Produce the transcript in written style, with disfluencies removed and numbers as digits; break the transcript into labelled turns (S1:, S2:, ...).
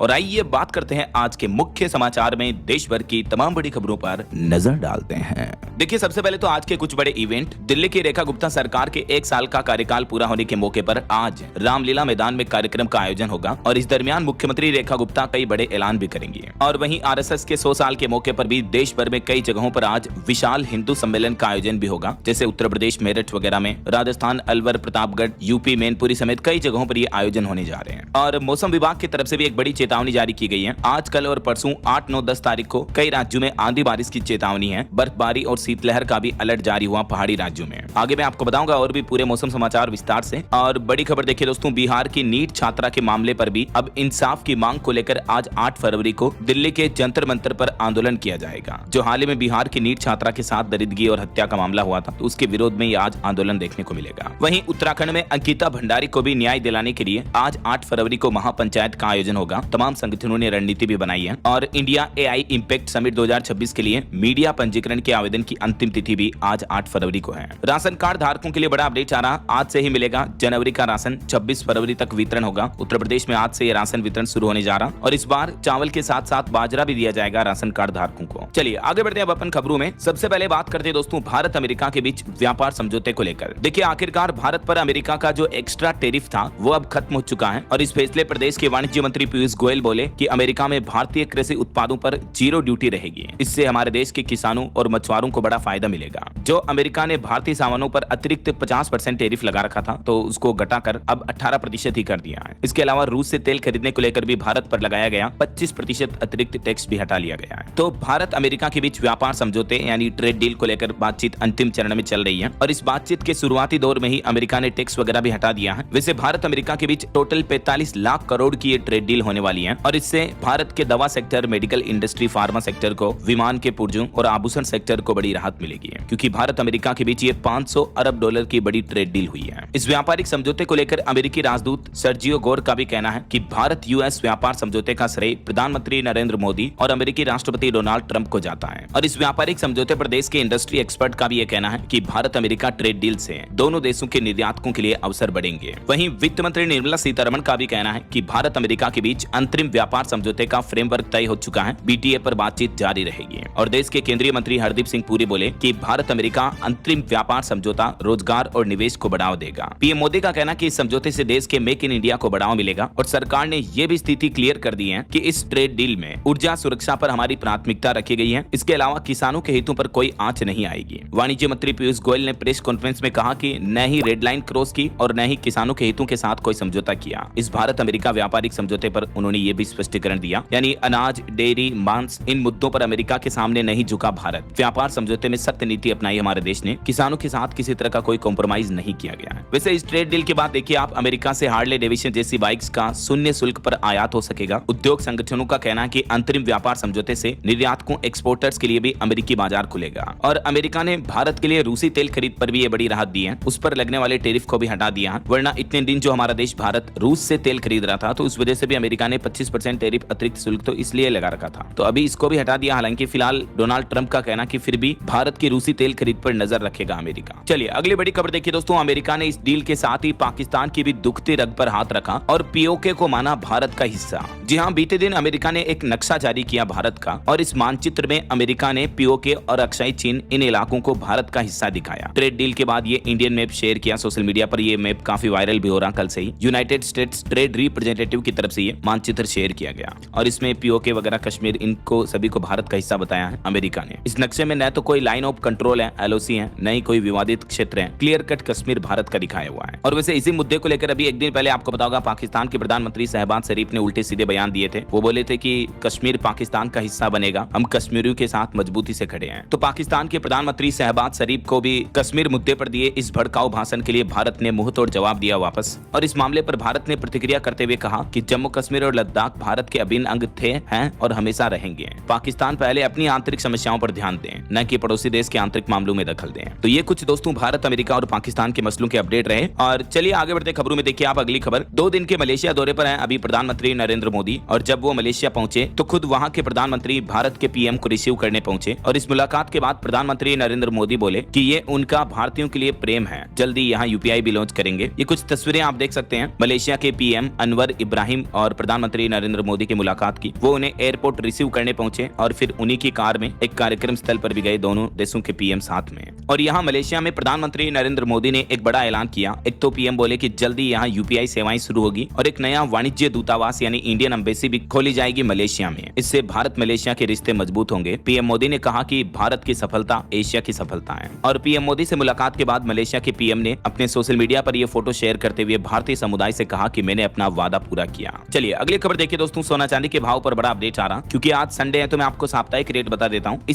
S1: और आइए बात करते हैं आज के मुख्य समाचार में देश भर की तमाम बड़ी खबरों पर नजर डालते हैं। देखिए, सबसे पहले तो आज के कुछ बड़े इवेंट। दिल्ली की रेखा गुप्ता सरकार के 1 साल का कार्यकाल पूरा होने के मौके पर आज रामलीला मैदान में कार्यक्रम का आयोजन होगा और इस दरमियान मुख्यमंत्री रेखा गुप्ता कई बड़े ऐलान भी करेंगी। और वहीं आरएसएस के 100 साल के मौके पर भी देश भर में कई जगहों पर आज विशाल हिंदू सम्मेलन का आयोजन भी होगा, जैसे उत्तर प्रदेश मेरठ वगैरह में, राजस्थान अलवर प्रतापगढ़, यूपी मैनपुरी समेत कई जगहों पर ये आयोजन होने जा रहे हैं। और मौसम विभाग की तरफ से भी एक बड़ी चेतावनी जारी की गई है। आज, कल और परसों 8, 9, 10 तारीख को कई राज्यों में आंधी बारिश की चेतावनी है। बर्फबारी और शीतलहर का भी अलर्ट जारी हुआ पहाड़ी राज्यों में। आगे मैं आपको बताऊंगा और भी पूरे मौसम समाचार विस्तार से। और बड़ी खबर देखिए दोस्तों, बिहार की नीट छात्रा के मामले पर भी अब इंसाफ की मांग को लेकर आज 8 फरवरी को दिल्ली के जंतर मंतर पर आंदोलन किया जाएगा। जो हाल ही में बिहार की नीट छात्रा के साथ दरिद्रगी और हत्या का मामला हुआ था, तो उसके विरोध में आज आंदोलन देखने को मिलेगा। वहीं उत्तराखंड में अंकिता भंडारी को भी न्याय दिलाने के लिए आज 8 फरवरी को महापंचायत का आयोजन होगा। तमाम संगठनों ने रणनीति भी बनाई है और इंडिया एआई इम्पैक्ट समिट 2026 के लिए मीडिया पंजीकरण के आवेदन की अंतिम तिथि भी आज 8 फरवरी को है। राशन कार्ड धारकों के लिए बड़ा अपडेट आ रहा, आज से ही मिलेगा जनवरी का राशन। 26 फरवरी तक वितरण होगा। उत्तर प्रदेश में आज से ये राशन वितरण शुरू होने जा रहा और इस बार चावल के साथ साथ बाजरा भी दिया जाएगा राशन कार्ड धारकों को। चलिए आगे बढ़ते हैं अब अपन खबरों में। सबसे पहले बात करते हैं दोस्तों भारत अमेरिका के बीच व्यापार समझौते को लेकर। देखिए, आखिरकार भारत पर अमेरिका का जो एक्स्ट्रा टैरिफ था वो अब खत्म हो चुका है और इस फैसले पर देश के वाणिज्य मंत्री पीयूष गोयल बोले कि अमेरिका में भारतीय कृषि उत्पादों पर 0 ड्यूटी रहेगी। इससे हमारे देश के किसानों और मछुआरों को बड़ा फायदा मिलेगा। जो अमेरिका ने भारतीय सामानों पर अतिरिक्त 50% टैरिफ लगा रखा था, तो उसको घटाकर अब 18% ही कर दिया है। इसके अलावा रूस से तेल खरीदने को लेकर भी भारत पर लगाया गया 25% अतिरिक्त टैक्स भी हटा लिया गया है। तो भारत अमेरिका के बीच व्यापार समझौते यानी ट्रेड डील को लेकर बातचीत अंतिम चरण में चल रही है और इस बातचीत के शुरुआती दौर में ही अमेरिका ने टैक्स वगैरह भी हटा दिया है। वैसे भारत अमेरिका के बीच टोटल 45 लाख करोड़ की ये ट्रेड डील होने वाली है और इससे भारत के दवा sector, medical industry, pharma sector को, विमान के पुर्जों और आभूषण सेक्टर को बड़ी राहत मिलेगी, क्योंकि भारत अमेरिका के बीच ये 500 अरब डॉलर की बड़ी ट्रेड डील हुई है। इस व्यापारिक समझौते को लेकर अमेरिकी राजदूत सर्जियो गोर का भी कहना है कि भारत यूएस व्यापार समझौते का श्रेय प्रधानमंत्री नरेंद्र मोदी और अमेरिकी राष्ट्रपति डोनाल्ड ट्रंप को जाता है। और इस व्यापारिक समझौते पर देश के इंडस्ट्री एक्सपर्ट का भी ये कहना है कि भारत अमेरिका ट्रेड डील से दोनों देशों के निर्यातकों के लिए अवसर बढ़ेंगे। वहीं वित्त मंत्री निर्मला सीतारमण का भी कहना है कि भारत अमेरिका के बीच अंतरिम व्यापार समझौते का फ्रेमवर्क तय हो चुका है। बीटीए पर बातचीत जारी रहेगी। और देश के केंद्रीय मंत्री हरदीप सिंह पुरी बोले कि भारत अमेरिका अंतरिम व्यापार समझौता रोजगार और निवेश को बढ़ावा देगा। पीएम मोदी का कहना कि इस समझौते से देश के मेक इन इंडिया को बढ़ावा मिलेगा और सरकार ने यह भी स्थिति क्लियर कर दी है कि इस ट्रेड डील में ऊर्जा सुरक्षा पर हमारी प्राथमिकता रखी गई है। इसके अलावा किसानों के हितों पर कोई आंच नहीं आएगी। वाणिज्य मंत्री पीयूष गोयल ने प्रेस कॉन्फ्रेंस में कहा कि न ही रेड लाइन क्रॉस की और न ही किसानों के हितों के साथ कोई समझौता किया। इस भारत अमेरिका व्यापारिक समझौते पर उन्होंने ये भी स्पष्टीकरण दिया, यानी अनाज, डेयरी, मांस, इन मुद्दों पर अमेरिका के सामने नहीं झुका भारत। व्यापार समझौते में सख्त नीति अपनाई हमारे देश ने। किसानों के साथ किसी तरह का कोई कॉम्प्रोमाइज नहीं किया गया है। वैसे इस ट्रेड डील के बाद देखिए आप, अमेरिका से हार्ले डेविडसन जैसी बाइक्स का शून्य शुल्क पर आयात हो सकेगा। उद्योग संगठनों का कहना है कि अंतरिम व्यापार समझौते से निर्यातकों, एक्सपोर्टर्स के लिए भी अमेरिकी बाजार खुलेगा। और अमेरिका ने भारत के लिए रूसी तेल खरीद पर भी ये बड़ी राहत दी है। उस पर लगने वाले टैरिफ को भी हटा दिया, वरना इतने दिन जो हमारा देश भारत रूस से तेल खरीद रहा था, तो उस वजह से भी अमेरिका ने 25% टैरिफ अतिरिक्त शुल्क तो इसलिए लगा रखा था, तो अभी इसको भी हटा दिया। हालांकि फिलहाल डोनाल्ड ट्रंप का कहना कि फिर भी भारत की रूसी तेल खरीद पर नजर रखेगा अमेरिका। चलिए अगली बड़ी खबर देखिए दोस्तों, अमेरिका ने इस डील के साथ ही पाकिस्तान की भी दुखती रग पर हाथ रखा और पीओके को माना भारत का हिस्सा। जी हां, बीते दिन अमेरिका ने एक नक्शा जारी किया भारत का और इस मानचित्र में अमेरिका ने पीओके और अक्साई चीन इन इलाकों को भारत का हिस्सा दिखाया। ट्रेड डील के बाद ये इंडियन मैप शेयर किया सोशल मीडिया पर। ये मैप काफी वायरल भी हो रहा, कल से ही यूनाइटेड स्टेट्स ट्रेड रिप्रेजेंटेटिव की तरफ से ये मानचित्र शेयर किया गया और इसमें पीओके वगैरह, कश्मीर, इनको सभी को भारत का हिस्सा बताया है अमेरिका ने। इस नक्शे में न तो कोई लाइन ऑफ कंट्रोल है, एलओसी है, न ही कोई विवादित क्षेत्र है। क्लियर कट कश्मीर भारत का दिखाया हुआ है। और वैसे इसी मुद्दे को लेकर अभी एक दिन पहले आपको बताऊंगा, पाकिस्तान के प्रधानमंत्री शहबाज शरीफ ने उल्टे सीधे बयान दिए थे। वो बोले थे कि कश्मीर पाकिस्तान का हिस्सा बनेगा, हम कश्मीरियों के साथ मजबूती से खड़े हैं। तो पाकिस्तान के प्रधानमंत्री शहबाज शरीफ को भी कश्मीर मुद्दे पर दिए इस भड़काऊ भाषण के लिए भारत ने मुंहतोड़ जवाब दिया वापस। और इस मामले पर भारत ने प्रतिक्रिया करते हुए कहा कि जम्मू कश्मीर और लद्दाख भारत के अभिन्न अंग थे, हैं और हमेशा रहेंगे। पाकिस्तान पहले अपनी आंतरिक समस्याओं पर ध्यान दें, न कि पड़ोसी देश के आंतरिक मामलों में दखल दें। तो ये कुछ दोस्तों भारत, अमेरिका और पाकिस्तान के मसलों के अपडेट रहे। और चलिए आगे बढ़ते खबरों में देखिए आप अगली खबर। 2 दिन के मलेशिया दौरे पर हैं अभी प्रधानमंत्री नरेंद्र मोदी और जब वो मलेशिया पहुंचे तो खुद वहां के प्रधानमंत्री भारत के पीएम को रिसीव करने पहुंचे। और इस मुलाकात के बाद प्रधानमंत्री नरेंद्र मोदी बोले कि ये उनका भारतीयों के लिए प्रेम है, जल्दी यहाँ यूपीआई भी लॉन्च करेंगे। ये कुछ तस्वीरें आप देख सकते हैं। मलेशिया के पीएम अनवर इब्राहिम और प्रधानमंत्री प्रधानमंत्री नरेंद्र मोदी की मुलाकात की। वो उन्हें एयरपोर्ट रिसीव करने पहुंचे और फिर उन्हीं की कार में एक कार्यक्रम स्थल पर भी गए, दोनों देशों के पीएम साथ में। और यहाँ मलेशिया में प्रधानमंत्री नरेंद्र मोदी ने एक बड़ा ऐलान किया। एक तो पीएम बोले कि जल्दी यहाँ यूपीआई सेवाएं शुरू होगी और एक नया वाणिज्य दूतावास यानी इंडियन एम्बेसी भी खोली जाएगी मलेशिया में। इससे भारत मलेशिया के रिश्ते मजबूत होंगे। पीएम मोदी ने कहा कि भारत की सफलता एशिया की सफलता है। और पीएम मोदी से मुलाकात के बाद मलेशिया के पीएम ने अपने सोशल मीडिया पर यह फोटो शेयर करते हुए भारतीय समुदाय से कहा कि मैंने अपना वादा पूरा किया। चलिए अगली खबर देखिए दोस्तों, सोना चांदी के भाव पर बड़ा अपडेट आ रहा, क्योंकि आज संडे है तो मैं आपको साप्ताहिक रेट बता देता हूँ। इस